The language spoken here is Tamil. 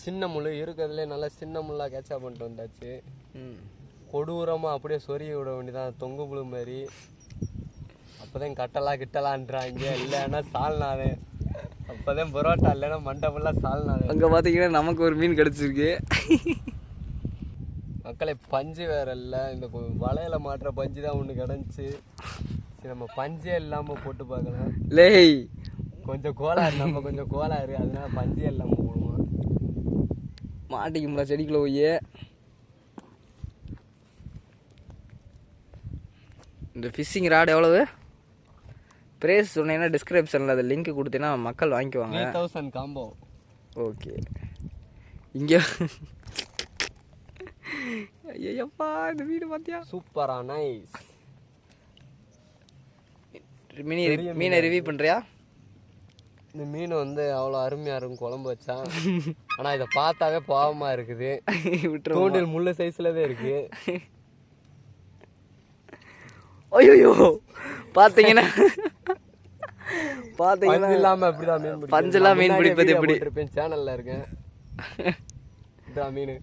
சின்ன முள் இருக்கிறதுலே நல்லா சின்ன முள்ளாக கேட்சா பண்ணிட்டு வந்தாச்சு. கொடூரமாக அப்படியே சொருகி விட வேண்டியதான் தொங்கு புழு மாதிரி. அப்போதான் கிட்டலான்றாங்க, இல்லைன்னா சால்னாதே. அப்போதான் பரோட்டா, இல்லைன்னா மண்டை ஃபுல்லாக சால்னாதே. அங்கே பார்த்தீங்கன்னா நமக்கு ஒரு மீன் கிடச்சிருக்கு. மக்களை பஞ்சு வேற இல்லை, இந்த வலையில மாட்டுற பஞ்சு தான் ஒன்று கிடந்துச்சு. சரி நம்ம பஞ்சே இல்லாமல் போட்டு பார்க்கலாம். லேய் கொஞ்சம் கோளாறு, நம்ம கொஞ்சம் கோளாறு, அதனால பஞ்சே இல்லாமல் போடுவோம். மாட்டிக்கும்ல செடிக்குள்ள போய். இந்த ஃபிஷ்ஷிங் ராட் எவ்வளவு ப்ரைஸ் சொன்னீங்கன்னா டிஸ்கிரிப்ஷனில் அதை லிங்க் கொடுத்தீங்கன்னா மக்கள் வாங்கிக்குவாங்க. 3000 காம்போ. ஓகே. இங்கே ஐயப்பா இந்த வீடு பார்த்தியா, சூப்பரா நைஸ். மீனை ரிவ்யூ பண்ணுறியா? இந்த மீன் வந்து அவ்வளோ அருமையாக இருக்கும் குழம்பு வச்சா. ஆனால் இதை பார்த்தாவே பாவமாக இருக்குது. தூண்டில் முள்ளு சைஸில் தான் இருக்கு. ஐயோ பார்த்தீங்கன்னா இல்லாமல் அப்படிதான் மீன் பஞ்செல்லாம் மீன் பிடிப்பது எப்படி இருப்பேன் சேனலில் இருக்கேன். இதான் மீன்.